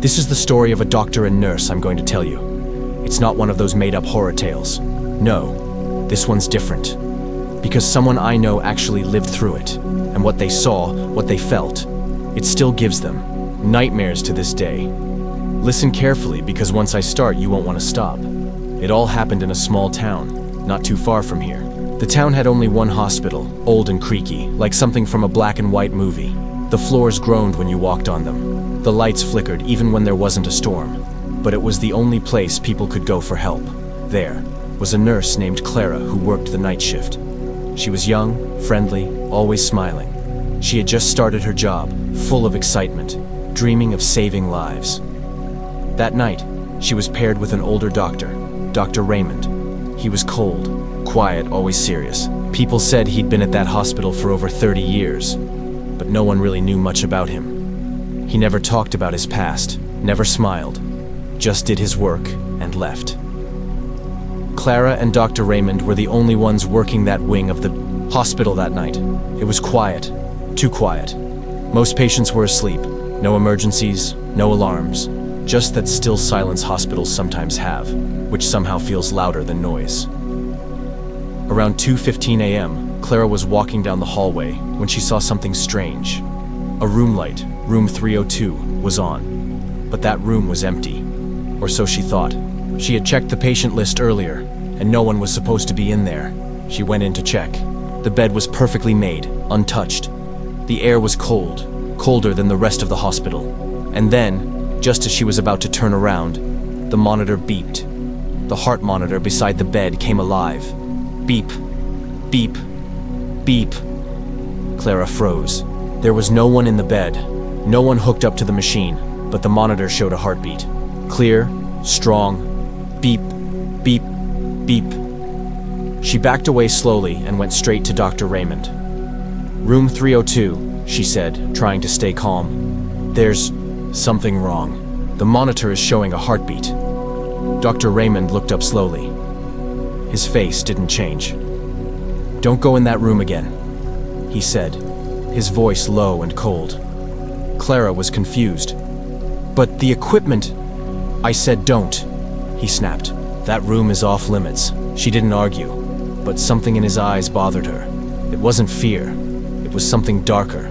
This is the story of a doctor and nurse I'm going to tell you. It's not one of those made-up horror tales. No, this one's different. Because someone I know actually lived through it, and what they saw, what they felt, it still gives them nightmares to this day. Listen carefully, because once I start, you won't want to stop. It all happened in a small town, not too far from here. The town had only one hospital, old and creaky, like something from a black and white movie. The floors groaned when you walked on them. The lights flickered even when there wasn't a storm. But it was the only place people could go for help. There was a nurse named Clara who worked the night shift. She was young, friendly, always smiling. She had just started her job, full of excitement, dreaming of saving lives. That night, she was paired with an older doctor, Dr. Raymond. He was cold, quiet, always serious. People said he'd been at that hospital for over 30 years, but no one really knew much about him. He never talked about his past, never smiled, just did his work and left. Clara and Dr. Raymond were the only ones working that wing of the hospital that night. It was quiet, too quiet. Most patients were asleep, no emergencies, no alarms, just that still silence hospitals sometimes have, which somehow feels louder than noise. Around 2:15 a.m., Clara was walking down the hallway when she saw something strange. A room light, room 302, was on, but that room was empty, or so she thought. She had checked the patient list earlier, and no one was supposed to be in there. She went in to check. The bed was perfectly made, untouched. The air was cold, colder than the rest of the hospital. And then, just as she was about to turn around, the monitor beeped. The heart monitor beside the bed came alive. Beep, beep, beep. Clara froze. There was no one in the bed, no one hooked up to the machine, but the monitor showed a heartbeat. Clear, strong, beep, beep, beep. She backed away slowly and went straight to Dr. Raymond. Room 302, she said, trying to stay calm. There's something wrong. The monitor is showing a heartbeat. Dr. Raymond looked up slowly. His face didn't change. Don't go in that room again, he said, his voice low and cold. Clara was confused. But the equipment... I said don't, he snapped. That room is off limits. She didn't argue, but something in his eyes bothered her. It wasn't fear. It was something darker,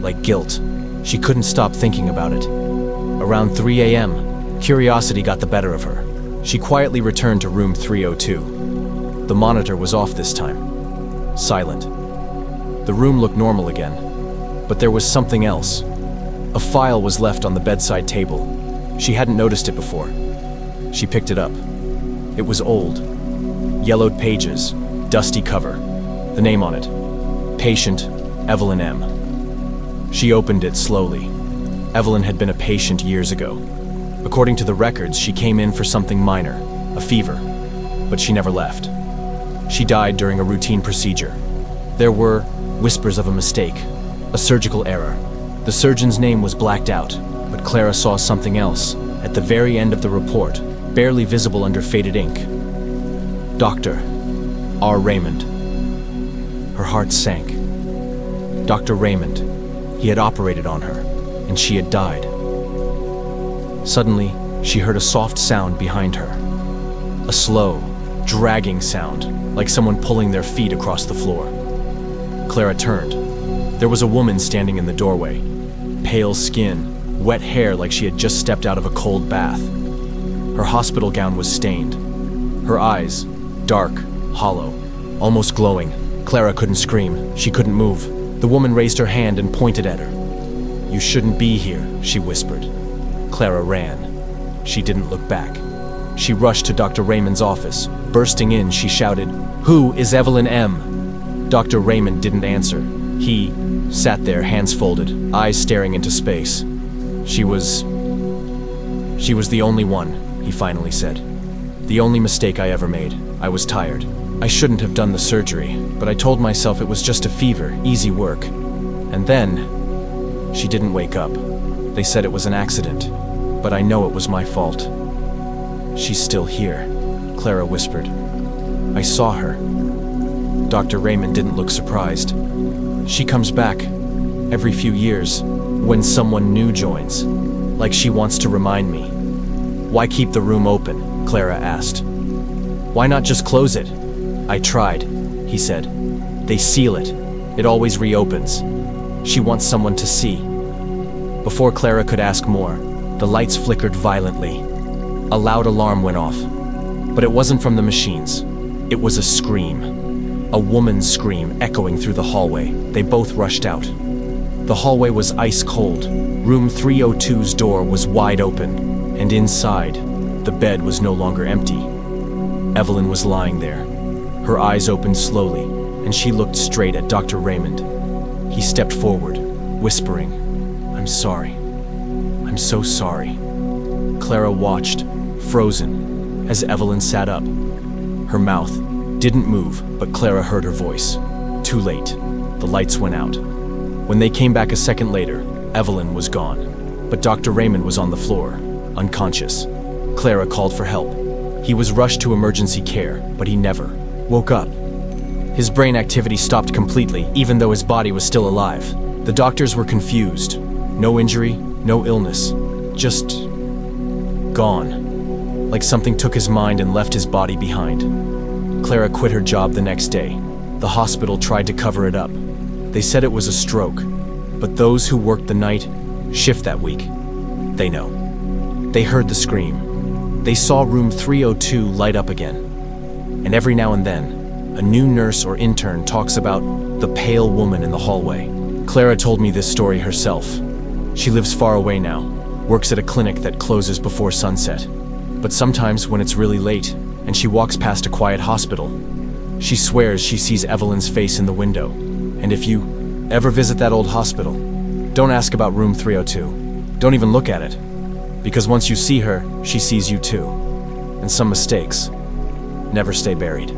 like guilt. She couldn't stop thinking about it. Around 3 a.m., curiosity got the better of her. She quietly returned to room 302. The monitor was off this time. Silent. The room looked normal again, but there was something else. A file was left on the bedside table. She hadn't noticed it before. She picked it up. It was old. Yellowed pages, dusty cover. The name on it. Patient, Evelyn M. She opened it slowly. Evelyn had been a patient years ago. According to the records, she came in for something minor, a fever, but she never left. She died during a routine procedure. There were whispers of a mistake, a surgical error. The surgeon's name was blacked out, but Clara saw something else at the very end of the report, barely visible under faded ink. Dr. R. Raymond. Her heart sank. Dr. Raymond. He had operated on her, and she had died. Suddenly, she heard a soft sound behind her. A slow, dragging sound, like someone pulling their feet across the floor. Clara turned. There was a woman standing in the doorway. Pale skin, wet hair like she had just stepped out of a cold bath. Her hospital gown was stained. Her eyes, dark, hollow, almost glowing. Clara couldn't scream. She couldn't move. The woman raised her hand and pointed at her. "You shouldn't be here," she whispered. Clara ran. She didn't look back. She rushed to Dr. Raymond's office. Bursting in, she shouted, "Who is Evelyn M?" Dr. Raymond didn't answer. He sat there, hands folded, eyes staring into space. She was the only one, he finally said. The only mistake I ever made. I was tired. I shouldn't have done the surgery, but I told myself it was just a fever, easy work. And then, she didn't wake up. They said it was an accident, but I know it was my fault. She's still here, Clara whispered. I saw her. Dr. Raymond didn't look surprised. She comes back every few years when someone new joins. like she wants to remind me. "Why keep the room open?" Clara asked. "Why not just close it?" "I tried," he said. "They seal it. It always reopens. She wants someone to see." Before Clara could ask more, the lights flickered violently. A loud alarm went off. But it wasn't from the machines. It was a scream. A woman's scream echoing through the hallway. They both rushed out. The hallway was ice cold. Room 302's door was wide open, and inside, the bed was no longer empty. Evelyn was lying there. Her eyes opened slowly, and she looked straight at Dr. Raymond. He stepped forward, whispering, "I'm sorry. I'm so sorry." Clara watched, frozen, as Evelyn sat up. Her mouth didn't move, but Clara heard her voice. Too late. The lights went out. When they came back a second later, Evelyn was gone. But Dr. Raymond was on the floor, unconscious. Clara called for help. He was rushed to emergency care, but he never woke up. His brain activity stopped completely, even though his body was still alive. The doctors were confused. No injury, no illness. Just gone. Like something took his mind and left his body behind. Clara quit her job the next day. The hospital tried to cover it up. They said it was a stroke, but those who worked the night shift that week, they know. They heard the scream. They saw room 302 light up again. And every now and then, a new nurse or intern talks about the pale woman in the hallway. Clara told me this story herself. She lives far away now, works at a clinic that closes before sunset. But sometimes when it's really late and she walks past a quiet hospital, she swears she sees Evelyn's face in the window. And if you ever visit that old hospital, don't ask about room 302. Don't even look at it. Because once you see her, she sees you too. And some mistakes never stay buried.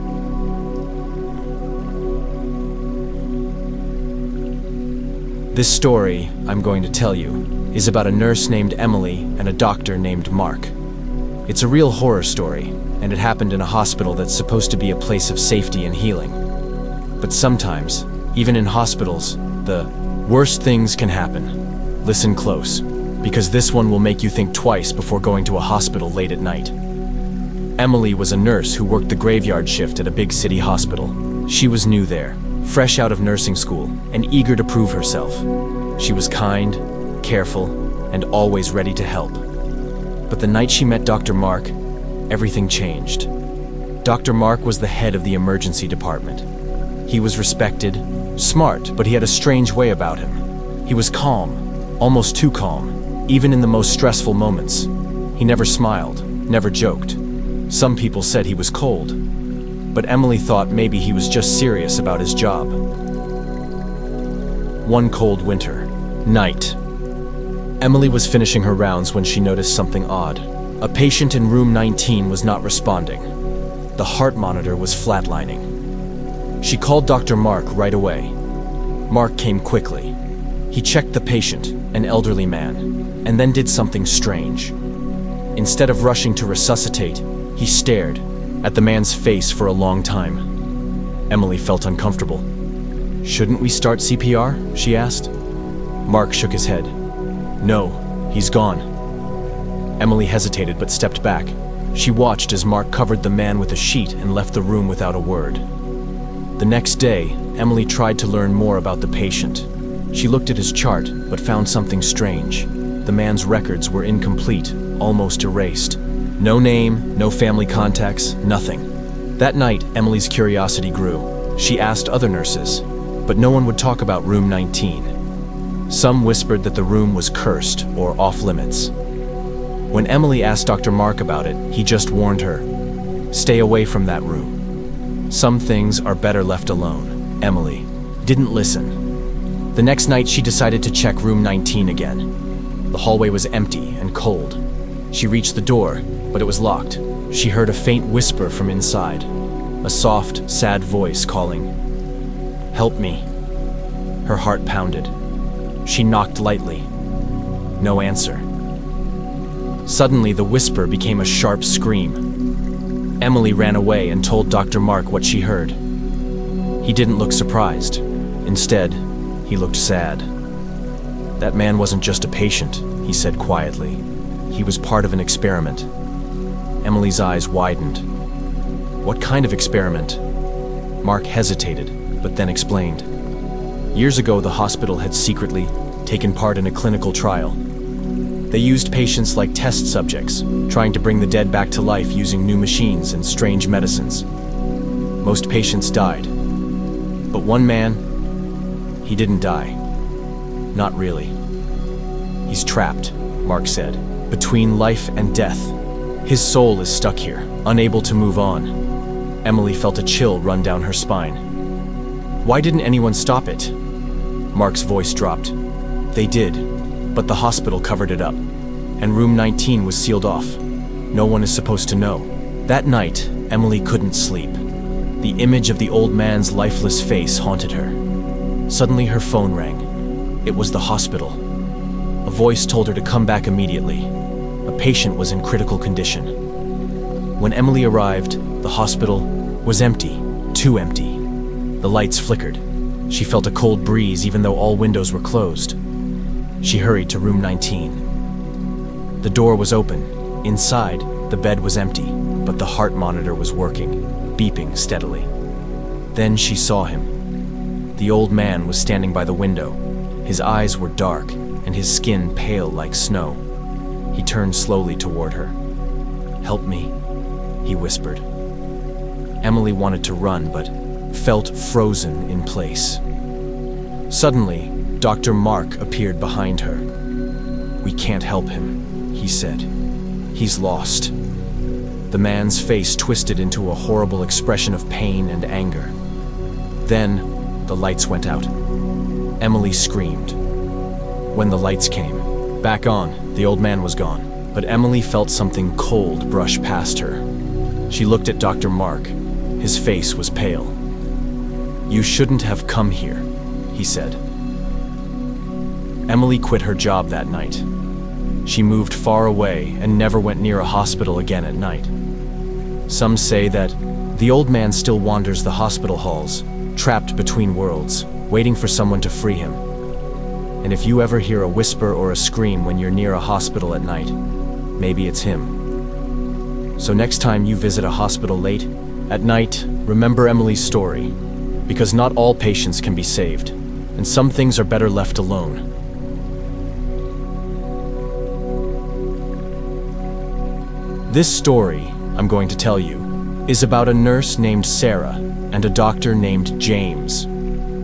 This story I'm going to tell you is about a nurse named Emily and a doctor named Mark. It's a real horror story, and it happened in a hospital that's supposed to be a place of safety and healing. But sometimes, even in hospitals, the worst things can happen. Listen close, because this one will make you think twice before going to a hospital late at night. Emily was a nurse who worked the graveyard shift at a big city hospital. She was new there, fresh out of nursing school, and eager to prove herself. She was kind, careful, and always ready to help. But the night she met Dr. Mark, everything changed. Dr. Mark was the head of the emergency department. He was respected, smart, but he had a strange way about him. He was calm, almost too calm, even in the most stressful moments. He never smiled, never joked. Some people said he was cold, but Emily thought maybe he was just serious about his job. One cold winter night, Emily was finishing her rounds when she noticed something odd. A patient in room 19 was not responding. The heart monitor was flatlining. She called Dr. Mark right away. Mark came quickly. He checked the patient, an elderly man, and then did something strange. Instead of rushing to resuscitate, he stared at the man's face for a long time. Emily felt uncomfortable. "Shouldn't we start CPR?" she asked. Mark shook his head. "No, he's gone." Emily hesitated but stepped back. She watched as Mark covered the man with a sheet and left the room without a word. The next day, Emily tried to learn more about the patient. She looked at his chart but found something strange. The man's records were incomplete, almost erased. No name, no family contacts, nothing. That night, Emily's curiosity grew. She asked other nurses, but no one would talk about room 19. Some whispered that the room was cursed or off-limits. When Emily asked Dr. Mark about it, he just warned her, "Stay away from that room. Some things are better left alone." Emily didn't listen. The next night, she decided to check room 19 again. The hallway was empty and cold. She reached the door, but it was locked. She heard a faint whisper from inside, a soft, sad voice calling, "Help me." Her heart pounded. She knocked lightly. No answer. Suddenly, the whisper became a sharp scream. Emily ran away and told Dr. Mark what she heard. He didn't look surprised. Instead, he looked sad. That man wasn't just a patient, he said quietly. He was part of an experiment. Emily's eyes widened. What kind of experiment? Mark hesitated, but then explained. Years ago, the hospital had secretly taken part in a clinical trial. They used patients like test subjects, trying to bring the dead back to life using new machines and strange medicines. Most patients died. But one man, he didn't die. Not really. He's trapped, Mark said, between life and death. His soul is stuck here, unable to move on. Emily felt a chill run down her spine. Why didn't anyone stop it? Mark's voice dropped. They did, but the hospital covered it up, and room 19 was sealed off. No one is supposed to know. That night, Emily couldn't sleep. The image of the old man's lifeless face haunted her. Suddenly her phone rang. It was the hospital. A voice told her to come back immediately. A patient was in critical condition. When Emily arrived, the hospital was empty, too empty. The lights flickered. She felt a cold breeze even though all windows were closed. She hurried to room 19. The door was open. Inside, the bed was empty, but the heart monitor was working, beeping steadily. Then she saw him. The old man was standing by the window. His eyes were dark, and his skin pale like snow. He turned slowly toward her. "Help me," he whispered. Emily wanted to run, but felt frozen in place. Suddenly, Dr. Mark appeared behind her. "We can't help him," he said. "He's lost." The man's face twisted into a horrible expression of pain and anger. Then, the lights went out. Emily screamed. When the lights came back on, the old man was gone, but Emily felt something cold brush past her. She looked at Dr. Mark. His face was pale. "You shouldn't have come here," he said. Emily quit her job that night. She moved far away and never went near a hospital again at night. Some say that the old man still wanders the hospital halls, trapped between worlds, waiting for someone to free him. And if you ever hear a whisper or a scream when you're near a hospital at night, maybe it's him. So next time you visit a hospital late at night, remember Emily's story, because not all patients can be saved, and some things are better left alone. This story I'm going to tell you is about a nurse named Sarah and a doctor named James.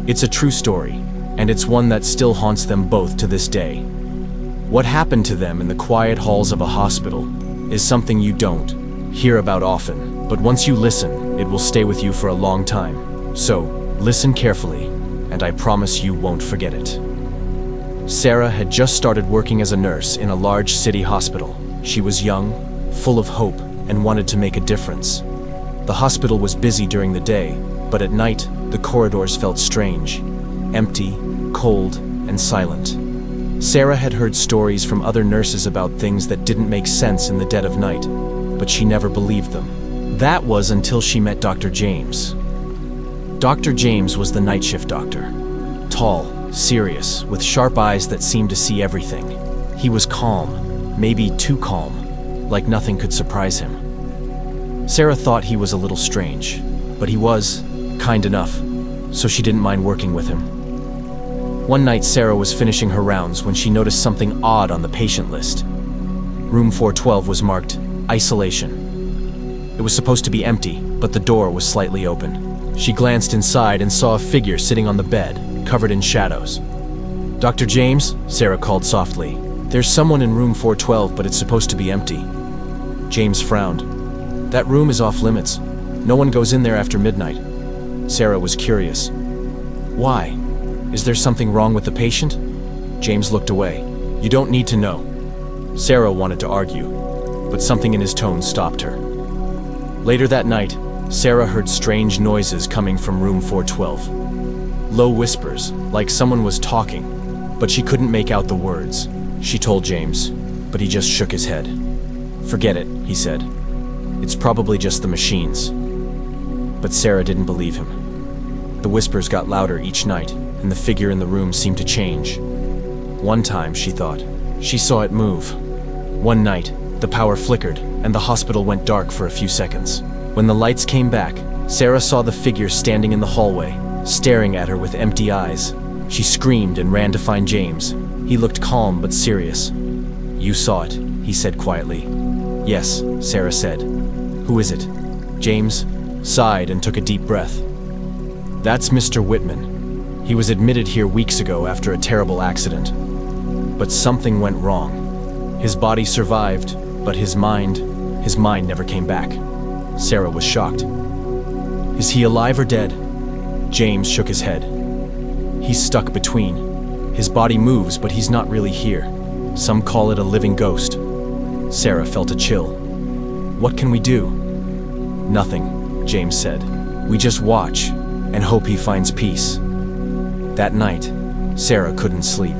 It's a true story, and it's one that still haunts them both to this day. What happened to them in the quiet halls of a hospital is something you don't hear about often, but once you listen, it will stay with you for a long time. So, listen carefully, and I promise you won't forget it. Sarah had just started working as a nurse in a large city hospital. She was young, full of hope, and wanted to make a difference. The hospital was busy during the day, but at night, the corridors felt strange, empty, cold, and silent. Sarah had heard stories from other nurses about things that didn't make sense in the dead of night, but she never believed them. That was until she met Dr. James. Dr. James was the night shift doctor. Tall, serious, with sharp eyes that seemed to see everything. He was calm, maybe too calm, like nothing could surprise him. Sarah thought he was a little strange, but he was kind enough, so she didn't mind working with him. One night Sarah was finishing her rounds when she noticed something odd on the patient list. Room 412 was marked isolation. It was supposed to be empty, but the door was slightly open. She glanced inside and saw a figure sitting on the bed, covered in shadows. "Dr. James," Sarah called softly. "There's someone in room 412, but it's supposed to be empty." James frowned. "That room is off limits. No one goes in there after midnight." Sarah was curious. "Why? Is there something wrong with the patient?" James looked away. "You don't need to know." Sarah wanted to argue, but something in his tone stopped her. Later that night, Sarah heard strange noises coming from room 412. Low whispers, like someone was talking, but she couldn't make out the words. She told James, but he just shook his head. "Forget it," he said. "It's probably just the machines." But Sarah didn't believe him. The whispers got louder each night, and the figure in the room seemed to change. One time, she thought, she saw it move. One night, the power flickered, and the hospital went dark for a few seconds. When the lights came back, Sarah saw the figure standing in the hallway, staring at her with empty eyes. She screamed and ran to find James. He looked calm but serious. "You saw it," he said quietly. "Yes," Sarah said. "Who is it?" James sighed and took a deep breath. "That's Mr. Whitman. He was admitted here weeks ago after a terrible accident. But something went wrong. His body survived, but his mind never came back." Sarah was shocked. "Is he alive or dead?" James shook his head. "He's stuck between. His body moves, but he's not really here. Some call it a living ghost." Sarah felt a chill. "What can we do?" "Nothing," James said. "We just watch and hope he finds peace." That night, Sarah couldn't sleep.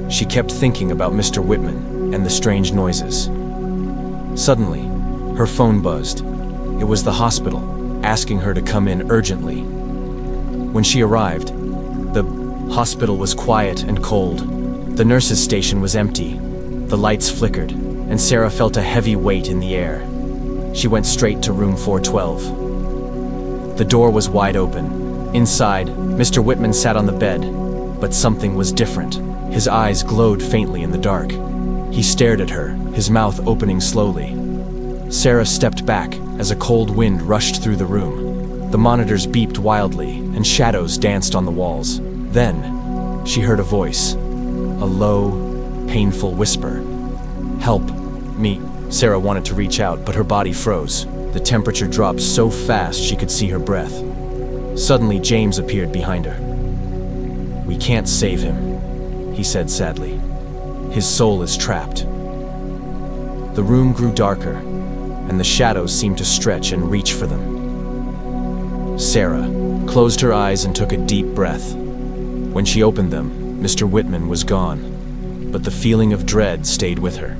She kept thinking about Mr. Whitman and the strange noises. Suddenly, her phone buzzed. It was the hospital, asking her to come in urgently. When she arrived, the hospital was quiet and cold. The nurse's station was empty. The lights flickered, and Sarah felt a heavy weight in the air. She went straight to room 412. The door was wide open. Inside, Mr. Whitman sat on the bed, but something was different. His eyes glowed faintly in the dark. He stared at her, his mouth opening slowly. Sarah stepped back as a cold wind rushed through the room. The monitors beeped wildly, and shadows danced on the walls. Then, she heard a voice, a low, painful whisper. "Help me." Sarah wanted to reach out, but her body froze. The temperature dropped so fast she could see her breath. Suddenly, James appeared behind her. "We can't save him," he said sadly. "His soul is trapped." The room grew darker, and the shadows seemed to stretch and reach for them. Sarah closed her eyes and took a deep breath. When she opened them, Mr. Whitman was gone, but the feeling of dread stayed with her.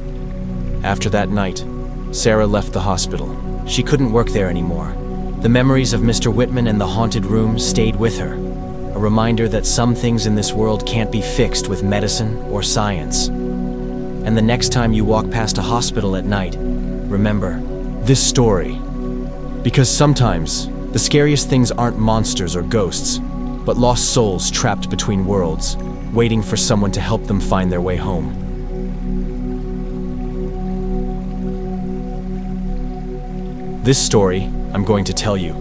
After that night, Sarah left the hospital. She couldn't work there anymore. The memories of Mr. Whitman and the haunted room stayed with her, a reminder that some things in this world can't be fixed with medicine or science. And the next time you walk past a hospital at night, remember this story. Because sometimes, the scariest things aren't monsters or ghosts, but lost souls trapped between worlds, waiting for someone to help them find their way home. This story I'm going to tell you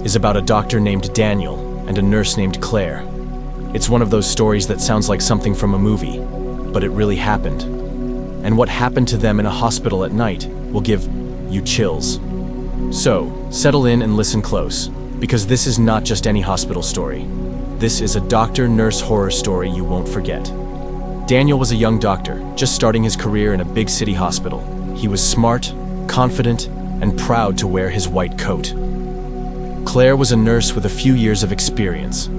is about a doctor named Daniel and a nurse named Claire. It's one of those stories that sounds like something from a movie, but it really happened. And what happened to them in a hospital at night will give you chills. So, settle in and listen close, because this is not just any hospital story. This is a doctor-nurse horror story you won't forget. Daniel was a young doctor, just starting his career in a big city hospital. He was smart, confident, and proud to wear his white coat. Claire was a nurse with a few years of experience.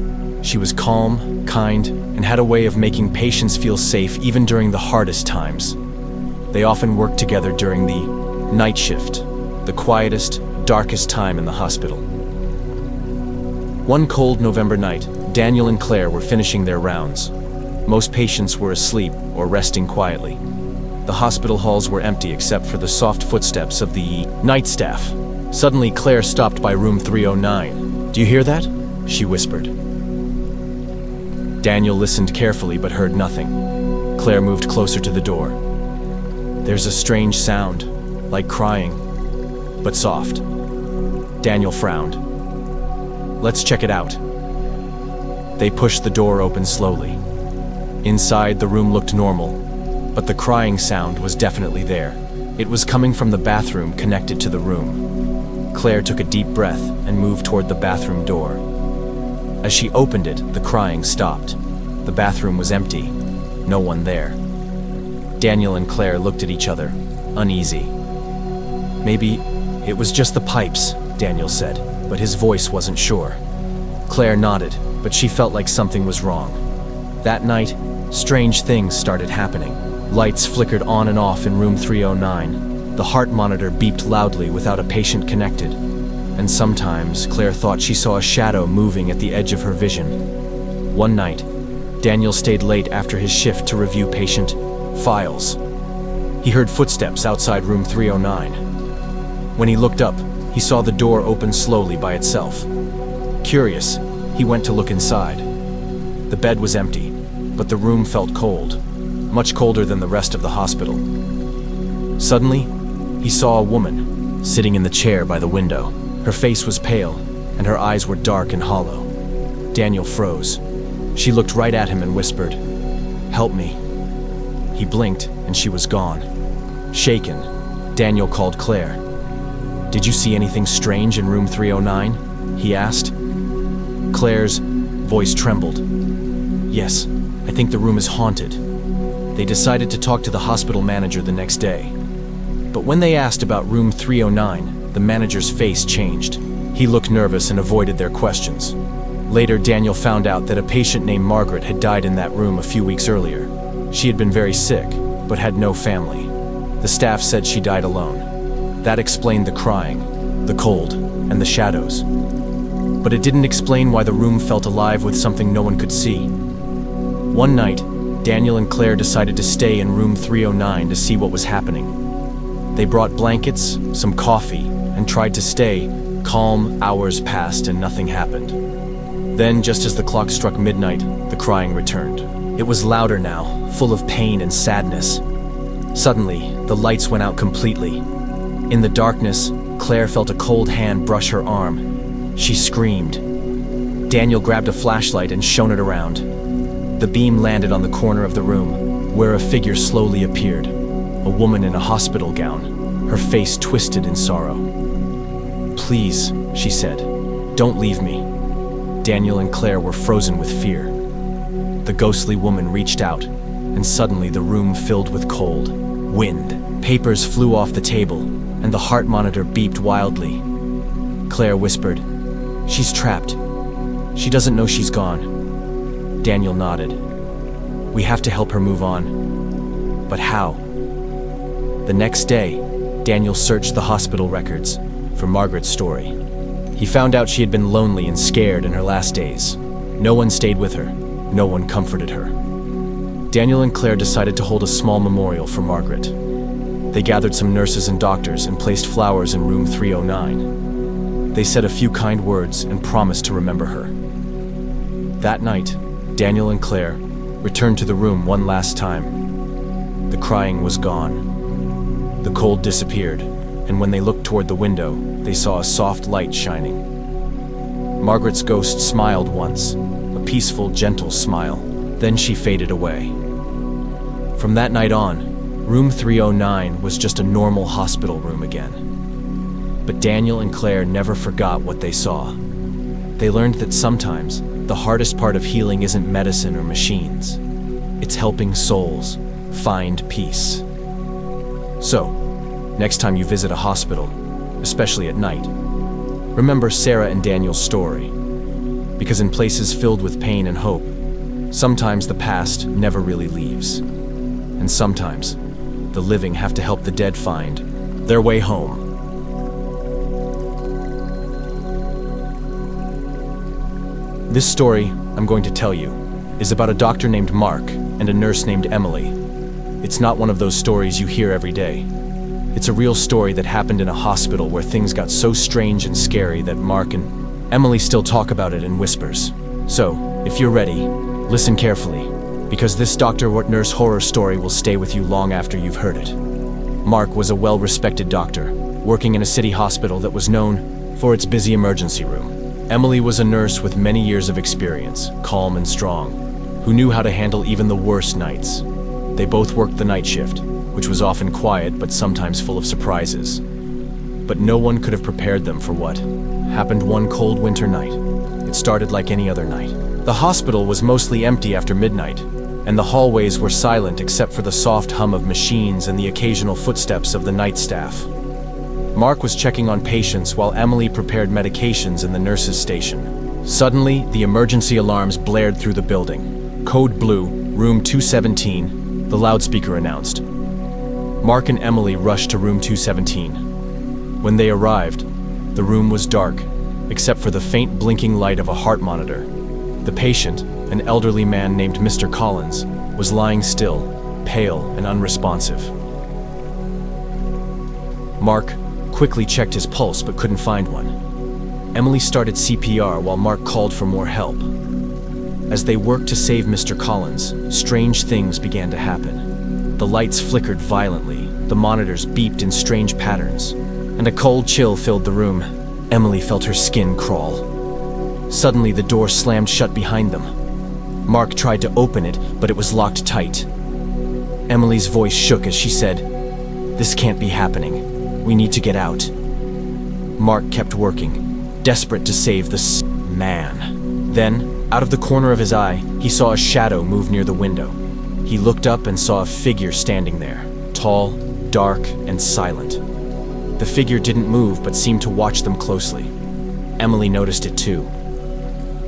She was calm, kind, and had a way of making patients feel safe even during the hardest times. They often worked together during the night shift, the quietest, darkest time in the hospital. One cold November night, Daniel and Claire were finishing their rounds. Most patients were asleep or resting quietly. The hospital halls were empty except for the soft footsteps of the night staff. Suddenly, Claire stopped by room 309. "Do you hear that?" she whispered. Daniel listened carefully but heard nothing. Claire moved closer to the door. "There's a strange sound, like crying, but soft." Daniel frowned. "Let's check it out." They pushed the door open slowly. Inside, the room looked normal, but the crying sound was definitely there. It was coming from the bathroom connected to the room. Claire took a deep breath and moved toward the bathroom door. As she opened it, the crying stopped. The bathroom was empty. No one there. Daniel and Claire looked at each other, uneasy. "Maybe it was just the pipes," Daniel said, but his voice wasn't sure. Claire nodded, but she felt like something was wrong. That night, strange things started happening. Lights flickered on and off in room 309. The heart monitor beeped loudly without a patient connected. And sometimes, Claire thought she saw a shadow moving at the edge of her vision. One night, Daniel stayed late after his shift to review patient files. He heard footsteps outside room 309. When he looked up, he saw the door open slowly by itself. Curious, he went to look inside. The bed was empty, but the room felt cold, much colder than the rest of the hospital. Suddenly, he saw a woman sitting in the chair by the window. Her face was pale, and her eyes were dark and hollow. Daniel froze. She looked right at him and whispered, "Help me." He blinked, and she was gone. Shaken, Daniel called Claire. "Did you see anything strange in room 309?" he asked. Claire's voice trembled. "Yes, I think the room is haunted." They decided to talk to the hospital manager the next day. But when they asked about room 309, the manager's face changed. He looked nervous and avoided their questions. Later, Daniel found out that a patient named Margaret had died in that room a few weeks earlier. She had been very sick, but had no family. The staff said she died alone. That explained the crying, the cold, and the shadows. But it didn't explain why the room felt alive with something no one could see. One night, Daniel and Claire decided to stay in room 309 to see what was happening. They brought blankets, some coffee, and tried to stay calm. Hours passed and nothing happened. Then, just as the clock struck midnight, the crying returned. It was louder now, full of pain and sadness. Suddenly, the lights went out completely. In the darkness, Claire felt a cold hand brush her arm. She screamed. Daniel grabbed a flashlight and shone it around. The beam landed on the corner of the room, where a figure slowly appeared. A woman in a hospital gown, her face twisted in sorrow. "Please," she said, "don't leave me." Daniel and Claire were frozen with fear. The ghostly woman reached out, and suddenly the room filled with cold wind. Papers flew off the table, and the heart monitor beeped wildly. Claire whispered, "She's trapped. She doesn't know she's gone." Daniel nodded. "We have to help her move on." But how? The next day, Daniel searched the hospital records for Margaret's story. He found out she had been lonely and scared in her last days. No one stayed with her. No one comforted her. Daniel and Claire decided to hold a small memorial for Margaret. They gathered some nurses and doctors and placed flowers in room 309. They said a few kind words and promised to remember her. That night, Daniel and Claire returned to the room one last time. The crying was gone. The cold disappeared, and when they looked toward the window, they saw a soft light shining. Margaret's ghost smiled once, a peaceful, gentle smile. Then she faded away. From that night on, room 309 was just a normal hospital room again. But Daniel and Claire never forgot what they saw. They learned that sometimes the hardest part of healing isn't medicine or machines. It's helping souls find peace. So, next time you visit a hospital, especially at night, remember Sarah and Daniel's story. Because in places filled with pain and hope, sometimes the past never really leaves. And sometimes, the living have to help the dead find their way home. This story I'm going to tell you is about a doctor named Mark and a nurse named Emily. It's not one of those stories you hear every day. It's a real story that happened in a hospital where things got so strange and scary that Mark and Emily still talk about it in whispers. So, if you're ready, listen carefully, because this doctor-nurse horror story will stay with you long after you've heard it. Mark was a well-respected doctor, working in a city hospital that was known for its busy emergency room. Emily was a nurse with many years of experience, calm and strong, who knew how to handle even the worst nights. They both worked the night shift, which was often quiet but sometimes full of surprises. But no one could have prepared them for what happened one cold winter night. It started like any other night. The hospital was mostly empty after midnight, and the hallways were silent except for the soft hum of machines and the occasional footsteps of the night staff. Mark was checking on patients while Emily prepared medications in the nurses' station. Suddenly, the emergency alarms blared through the building. "Code Blue, room 217, the loudspeaker announced. Mark and Emily rushed to room 217. When they arrived, the room was dark, except for the faint blinking light of a heart monitor. The patient, an elderly man named Mr. Collins, was lying still, pale and unresponsive. Mark quickly checked his pulse but couldn't find one. Emily started CPR while Mark called for more help. As they worked to save Mr. Collins, strange things began to happen. The lights flickered violently, the monitors beeped in strange patterns, and a cold chill filled the room. Emily felt her skin crawl. Suddenly, the door slammed shut behind them. Mark tried to open it, but it was locked tight. Emily's voice shook as she said, "This can't be happening. We need to get out." Mark kept working, desperate to save the man. Then, out of the corner of his eye, he saw a shadow move near the window. He looked up and saw a figure standing there, tall, dark, and silent. The figure didn't move but seemed to watch them closely. Emily noticed it too.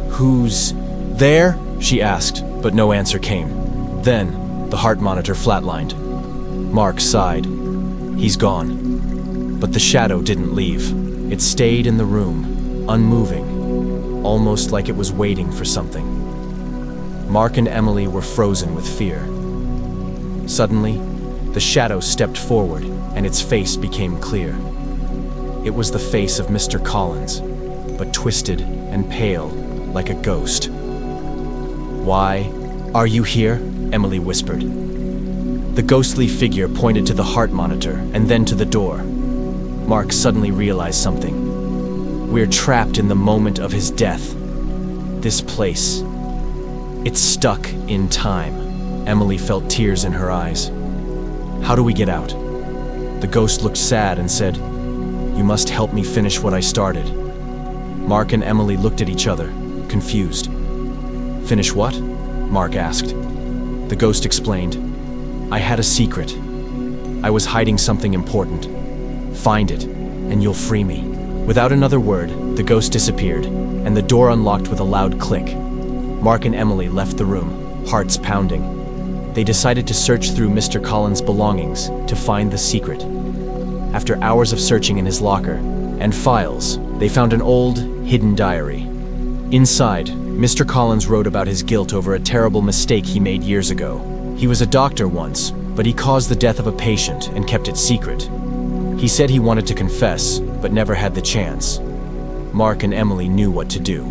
"Who's there?" she asked, but no answer came. Then, the heart monitor flatlined. Mark sighed. He's gone. But the shadow didn't leave. It stayed in the room, unmoving, almost like it was waiting for something. Mark and Emily were frozen with fear. Suddenly, the shadow stepped forward, and its face became clear. It was the face of Mr. Collins, but twisted and pale, like a ghost. "Why are you here?" Emily whispered. The ghostly figure pointed to the heart monitor and then to the door. Mark suddenly realized something. We're trapped in the moment of his death. This place, it's stuck in time. Emily felt tears in her eyes. "How do we get out?" The ghost looked sad and said, "You must help me finish what I started." Mark and Emily looked at each other, confused. "Finish what?" Mark asked. The ghost explained, "I had a secret. I was hiding something important. Find it, and you'll free me." Without another word, the ghost disappeared, and the door unlocked with a loud click. Mark and Emily left the room, hearts pounding. They decided to search through Mr. Collins' belongings to find the secret. After hours of searching in his locker and files, they found an old, hidden diary. Inside, Mr. Collins wrote about his guilt over a terrible mistake he made years ago. He was a doctor once, but he caused the death of a patient and kept it secret. He said he wanted to confess, but never had the chance. Mark and Emily knew what to do.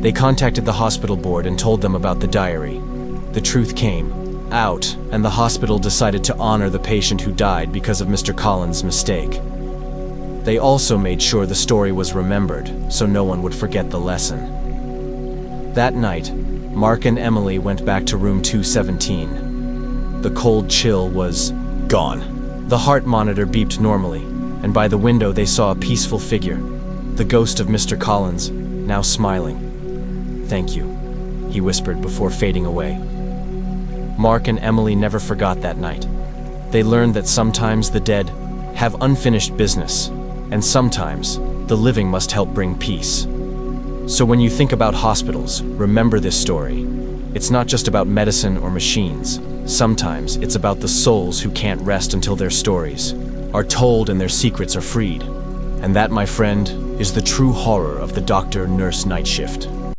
They contacted the hospital board and told them about the diary. The truth came out, and the hospital decided to honor the patient who died because of Mr. Collins' mistake. They also made sure the story was remembered, so no one would forget the lesson. That night, Mark and Emily went back to room 217. The cold chill was gone. The heart monitor beeped normally, and by the window they saw a peaceful figure, the ghost of Mr. Collins, now smiling. "Thank you," he whispered before fading away. Mark and Emily never forgot that night. They learned that sometimes the dead have unfinished business, and sometimes the living must help bring peace. So when you think about hospitals, remember this story. It's not just about medicine or machines. Sometimes it's about the souls who can't rest until their stories are told and their secrets are freed. And that, my friend, is the true horror of the doctor-nurse night shift.